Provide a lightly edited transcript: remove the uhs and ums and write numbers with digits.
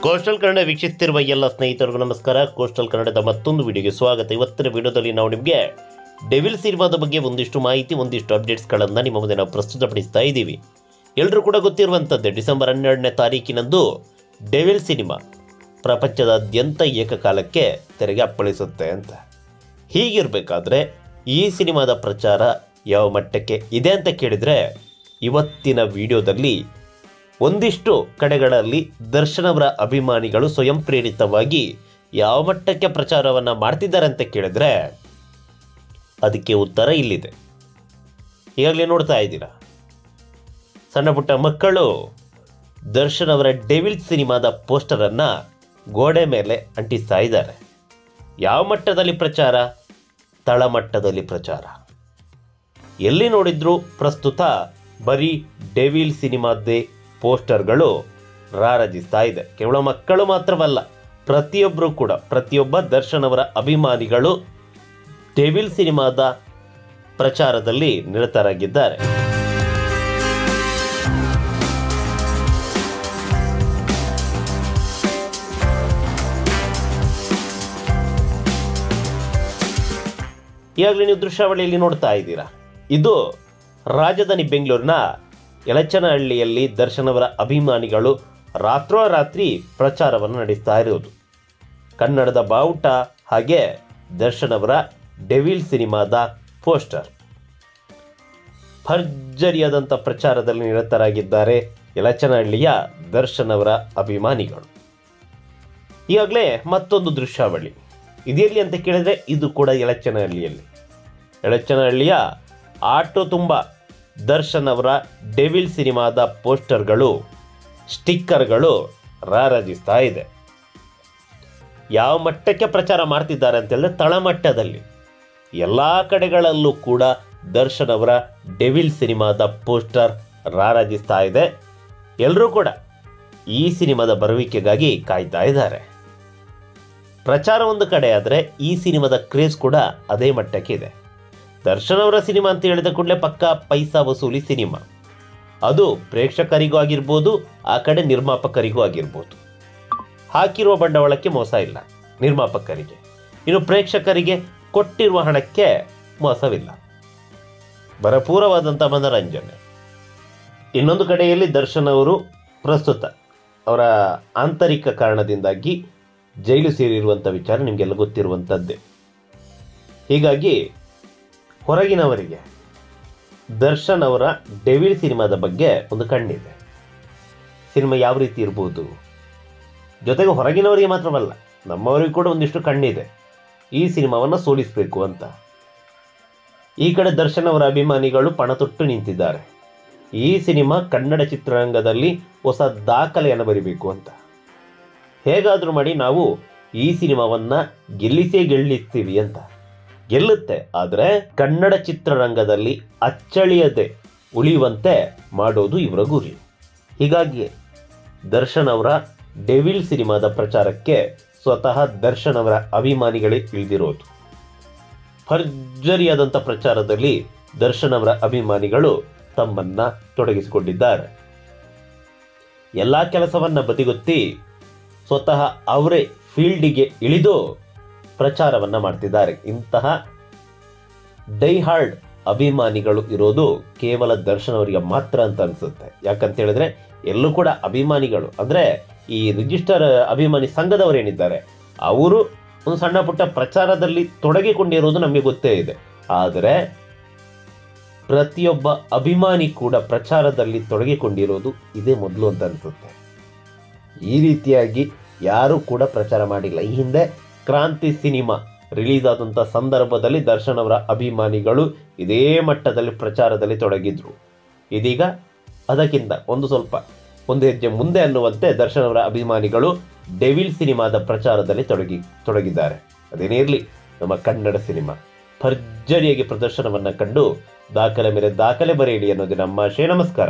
Coastal Kannada ವೀಕ್ಷಿಸುತ್ತಿರುವ ಎಲ್ಲ ಸ್ನೇಹಿತರಿಗೂ ನಮಸ್ಕಾರ. ಕೋಸ್ಟಲ್ ಕನ್ನಡದ ಮತ್ತೊಂದು ವಿಡಿಯೋಗೆ ಸ್ವಾಗತ. ಇವತ್ತಿನ ವಿಡಿಯೋದಲ್ಲಿ ನಾವು ನಿಮಗೆ ಡೆವಿಲ್ ಸಿನಿಮಾದ ಬಗ್ಗೆ ಒಂದಿಷ್ಟು ಮಾಹಿತಿ, ಒಂದಿಷ್ಟು ಅಪ್ಡೇಟ್ಸ್ಗಳನ್ನು ನಿಮ್ಮ ಮುಂದೆ ನಾವು ಪ್ರಸ್ತುತಪಡಿಸ್ತಾ ಇದ್ದೀವಿ. ಎಲ್ಲರೂ ಕೂಡ ಗೊತ್ತಿರುವಂಥದ್ದೇ, ಡಿಸೆಂಬರ್ 12ನೇ ತಾರೀಕಿನಂದು ಡೆವಿಲ್ ಸಿನಿಮಾ ಪ್ರಪಂಚದಾದ್ಯಂತ ಏಕಕಾಲಕ್ಕೆ ತೆರೆಗೆ ಅಪ್ಪಳಿಸುತ್ತೆ ಅಂತ. ಹೀಗಿರಬೇಕಾದ್ರೆ ಈ ಸಿನಿಮಾದ ಪ್ರಚಾರ ಯಾವ ಮಟ್ಟಕ್ಕೆ ಇದೆ ಅಂತ ಕೇಳಿದರೆ, ಇವತ್ತಿನ ವಿಡಿಯೋದಲ್ಲಿ ಒಂದಿಷ್ಟು ಕಡೆಗಳಲ್ಲಿ ದರ್ಶನ್ ಅವರ ಅಭಿಮಾನಿಗಳು ಸ್ವಯಂ ಪ್ರೇರಿತವಾಗಿ ಯಾವ ಮಟ್ಟಕ್ಕೆ ಪ್ರಚಾರವನ್ನು ಮಾಡ್ತಿದ್ದಾರೆ ಅಂತ ಕೇಳಿದ್ರೆ ಅದಕ್ಕೆ ಉತ್ತರ ಇಲ್ಲಿದೆ. ಈಗಾಗಲೇ ನೋಡ್ತಾ ಇದ್ದೀರಾ, ಸಣ್ಣ ಪುಟ್ಟ ಮಕ್ಕಳು ದರ್ಶನ್ ಅವರ ಡೆವಿಲ್ ಸಿನಿಮಾದ ಪೋಸ್ಟರನ್ನು ಗೋಡೆ ಮೇಲೆ ಅಂಟಿಸ್ತಾ ಇದ್ದಾರೆ. ಯಾವ ಮಟ್ಟದಲ್ಲಿ ಪ್ರಚಾರ? ತಳಮಟ್ಟದಲ್ಲಿ ಪ್ರಚಾರ. ಎಲ್ಲಿ ನೋಡಿದ್ರು ಪ್ರಸ್ತುತ ಬರೀ ಡೆವಿಲ್ ಸಿನಿಮಾದ್ದೇ ಪೋಸ್ಟರ್ಗಳು ರಾರಾಜಿಸ್ತಾ ಇದೆ. ಕೇವಲ ಮಕ್ಕಳು ಮಾತ್ರವಲ್ಲ, ಪ್ರತಿಯೊಬ್ಬರು ಕೂಡ, ಪ್ರತಿಯೊಬ್ಬ ದರ್ಶನ್ ಅವರ ಅಭಿಮಾನಿಗಳು ಡೆವಿಲ್ ಸಿನಿಮಾದ ಪ್ರಚಾರದಲ್ಲಿ ನಿರತರಾಗಿದ್ದಾರೆ. ಈಗಾಗಲೇ ನೀವು ದೃಶ್ಯಾವಳಿಯಲ್ಲಿ ನೋಡ್ತಾ ಇದ್ದೀರಾ, ಇದು ರಾಜಧಾನಿ ಬೆಂಗಳೂರಿನ ಯಲಚನಹಳ್ಳಿಯಲ್ಲಿ ದರ್ಶನ್ ಅವರ ಅಭಿಮಾನಿಗಳು ರಾತ್ರೋರಾತ್ರಿ ಪ್ರಚಾರವನ್ನು ನಡೆಸ್ತಾ ಇರೋದು. ಕನ್ನಡದ ಬಾವುಟ ಹಾಗೆ ದರ್ಶನ್ ಅವರ ಡೆವಿಲ್ ಸಿನಿಮಾದ ಪೋಸ್ಟರ್. ಭರ್ಜರಿಯಾದಂಥ ಪ್ರಚಾರದಲ್ಲಿ ನಿರತರಾಗಿದ್ದಾರೆ ಯಲಚನಹಳ್ಳಿಯ ದರ್ಶನ್ ಅವರ ಅಭಿಮಾನಿಗಳು. ಈಗಾಗಲೇ ಮತ್ತೊಂದು ದೃಶ್ಯಾವಳಿ ಇದೆಯಲ್ಲಿ ಅಂತ ಕೇಳಿದರೆ, ಇದು ಕೂಡ ಯಲಚನಹಳ್ಳಿಯ ಆಟೋ ತುಂಬ ದರ್ಶನ್ ಅವರ ಡೆವಿಲ್ ಸಿನಿಮಾದ ಪೋಸ್ಟರ್ಗಳು, ಸ್ಟಿಕ್ಕರ್ಗಳು ರಾರಾಜಿಸ್ತಾ ಇದೆ. ಯಾವ ಮಟ್ಟಕ್ಕೆ ಪ್ರಚಾರ ಮಾಡ್ತಿದ್ದಾರೆ ಅಂತ ಹೇಳಿದ್ರೆ, ತಳಮಟ್ಟದಲ್ಲಿ ಎಲ್ಲ ಕಡೆಗಳಲ್ಲೂ ಕೂಡ ದರ್ಶನ್ ಅವರ ಡೆವಿಲ್ ಸಿನಿಮಾದ ಪೋಸ್ಟರ್ ರಾರಾಜಿಸ್ತಾ ಇದೆ. ಎಲ್ಲರೂ ಕೂಡ ಈ ಸಿನಿಮಾದ ಬರುವಿಕೆಗಾಗಿ ಕಾಯ್ತಾ ಇದ್ದಾರೆ. ಪ್ರಚಾರ ಒಂದು ಕಡೆ ಆದರೆ, ಈ ಸಿನಿಮಾದ ಕ್ರೇಜ್ ಕೂಡ ಅದೇ ಮಟ್ಟಕ್ಕೆ ಇದೆ. ದರ್ಶನ್ ಅವರ ಸಿನಿಮಾ ಅಂತ ಹೇಳಿದ ಕೂಡಲೇ ಪಕ್ಕಾ ಪೈಸಾ ವಸೂಲಿ ಸಿನಿಮಾ. ಅದು ಪ್ರೇಕ್ಷಕರಿಗೂ ಆಗಿರ್ಬೋದು, ಆ ಕಡೆ ನಿರ್ಮಾಪಕರಿಗೂ ಆಗಿರ್ಬೋದು. ಹಾಕಿರುವ ಬಂಡವಾಳಕ್ಕೆ ಮೋಸ ಇಲ್ಲ ನಿರ್ಮಾಪಕರಿಗೆ, ಇನ್ನು ಪ್ರೇಕ್ಷಕರಿಗೆ ಕೊಟ್ಟಿರುವ ಹಣಕ್ಕೆ ಮೋಸವಿಲ್ಲ. ಭರಪೂರವಾದಂಥ ಮನರಂಜನೆ. ಇನ್ನೊಂದು ಕಡೆಯಲ್ಲಿ ದರ್ಶನ್ ಅವರು ಪ್ರಸ್ತುತ ಅವರ ಆಂತರಿಕ ಕಾರಣದಿಂದಾಗಿ ಜೈಲು ಸೇರಿರುವಂಥ ವಿಚಾರ ನಿಮಗೆಲ್ಲ ಗೊತ್ತಿರುವಂಥದ್ದೇ. ಹೀಗಾಗಿ ಹೊರಗಿನವರಿಗೆ ದರ್ಶನ್ ಅವರ ಡೆವಿಲ್ ಸಿನಿಮಾದ ಬಗ್ಗೆ ಒಂದು ಕಣ್ಣಿದೆ. ಸಿನಿಮಾ ಯಾವ ರೀತಿ ಇರ್ಬೋದು, ಜೊತೆಗೆ ಹೊರಗಿನವರಿಗೆ ಮಾತ್ರವಲ್ಲ, ನಮ್ಮವರಿಗೂ ಕೂಡ ಒಂದಿಷ್ಟು ಕಣ್ಣಿದೆ ಈ ಸಿನಿಮಾವನ್ನು ಸೋಲಿಸಬೇಕು ಅಂತ. ಈ ಕಡೆ ದರ್ಶನ್ ಅವರ ಅಭಿಮಾನಿಗಳು ಪಣ ತೊಟ್ಟು ನಿಂತಿದ್ದಾರೆ. ಈ ಸಿನಿಮಾ ಕನ್ನಡ ಚಿತ್ರರಂಗದಲ್ಲಿ ಹೊಸ ದಾಖಲೆಯನ್ನು ಬರಿಬೇಕು ಅಂತ. ಹೇಗಾದರೂ ಮಾಡಿ ನಾವು ಈ ಸಿನಿಮಾವನ್ನು ಗೆಲ್ಲಿಸ್ತೀವಿ ಅಂತ. ಗೆಲ್ಲುತ್ತೆ, ಆದರೆ ಕನ್ನಡ ಚಿತ್ರರಂಗದಲ್ಲಿ ಅಚ್ಚಳಿಯದೆ ಉಳಿಯುವಂತೆ ಮಾಡೋದು ಇವರ ಗುರಿ. ಹೀಗಾಗಿ ದರ್ಶನ್ ಅವರ ಡೆವಿಲ್ ಸಿನಿಮಾದ ಪ್ರಚಾರಕ್ಕೆ ಸ್ವತಃ ದರ್ಶನ್ ಅವರ ಅಭಿಮಾನಿಗಳೇ ಇಳಿದಿರೋದು. ಭರ್ಜರಿಯಾದಂಥ ಪ್ರಚಾರದಲ್ಲಿ ದರ್ಶನ್ ಅವರ ಅಭಿಮಾನಿಗಳು ತಮ್ಮನ್ನು ತೊಡಗಿಸಿಕೊಂಡಿದ್ದಾರೆ. ಎಲ್ಲ ಕೆಲಸವನ್ನು ಬದಿಗೊತ್ತಿ ಸ್ವತಃ ಅವರೇ ಫೀಲ್ಡಿಗೆ ಇಳಿದು ಪ್ರಚಾರವನ್ನು ಮಾಡ್ತಿದ್ದಾರೆ. ಇಂತಹ ಡೈ ಹಾರ್ಡ್ ಅಭಿಮಾನಿಗಳು ಇರೋದು ಕೇವಲ ದರ್ಶನ್ ಅವರಿಗೆ ಮಾತ್ರ ಅಂತ ಅನಿಸುತ್ತೆ. ಯಾಕಂತ ಹೇಳಿದ್ರೆ ಎಲ್ಲೂ ಕೂಡ ಅಭಿಮಾನಿಗಳು ಅಂದರೆ ಈ ರಿಜಿಸ್ಟರ್ ಅಭಿಮಾನಿ ಸಂಘದವರೇನಿದ್ದಾರೆ ಅವರು ಒಂದು ಸಣ್ಣ ಪುಟ್ಟ ಪ್ರಚಾರದಲ್ಲಿ ತೊಡಗಿಕೊಂಡಿರೋದು ನಮಗೆ ಗೊತ್ತೇ ಇದೆ. ಆದರೆ ಪ್ರತಿಯೊಬ್ಬ ಅಭಿಮಾನಿ ಕೂಡ ಪ್ರಚಾರದಲ್ಲಿ ತೊಡಗಿಕೊಂಡಿರೋದು ಇದೇ ಮೊದಲು ಅಂತ ಅನಿಸುತ್ತೆ. ಈ ರೀತಿಯಾಗಿ ಯಾರೂ ಕೂಡ ಪ್ರಚಾರ ಮಾಡಿಲ್ಲ. ಈ ಹಿಂದೆ ಕ್ರಾಂತಿ ಸಿನಿಮಾ ರಿಲೀಸ್ ಆದಂಥ ಸಂದರ್ಭದಲ್ಲಿ ದರ್ಶನ್ ಅವರ ಅಭಿಮಾನಿಗಳು ಇದೇ ಮಟ್ಟದಲ್ಲಿ ಪ್ರಚಾರದಲ್ಲಿ ತೊಡಗಿದ್ರು. ಇದೀಗ ಅದಕ್ಕಿಂತ ಒಂದು ಹೆಜ್ಜೆ ಮುಂದೆ ಅನ್ನುವಂತೆ ದರ್ಶನ್ ಅವರ ಅಭಿಮಾನಿಗಳು ಡೆವಿಲ್ ಸಿನಿಮಾದ ಪ್ರಚಾರದಲ್ಲಿ ತೊಡಗಿದ್ದಾರೆ. ಅದೇನೇ ಇರಲಿ, ನಮ್ಮ ಕನ್ನಡ ಸಿನಿಮಾ ಭರ್ಜರಿಯಾಗಿ ಪ್ರದರ್ಶನವನ್ನು ಕಂಡು ದಾಖಲೆ ಮೇಲೆ ದಾಖಲೆ ಬರೆಯಲಿ ಅನ್ನೋದು ನಮ್ಮ ಆಶಯ. ನಮಸ್ಕಾರ.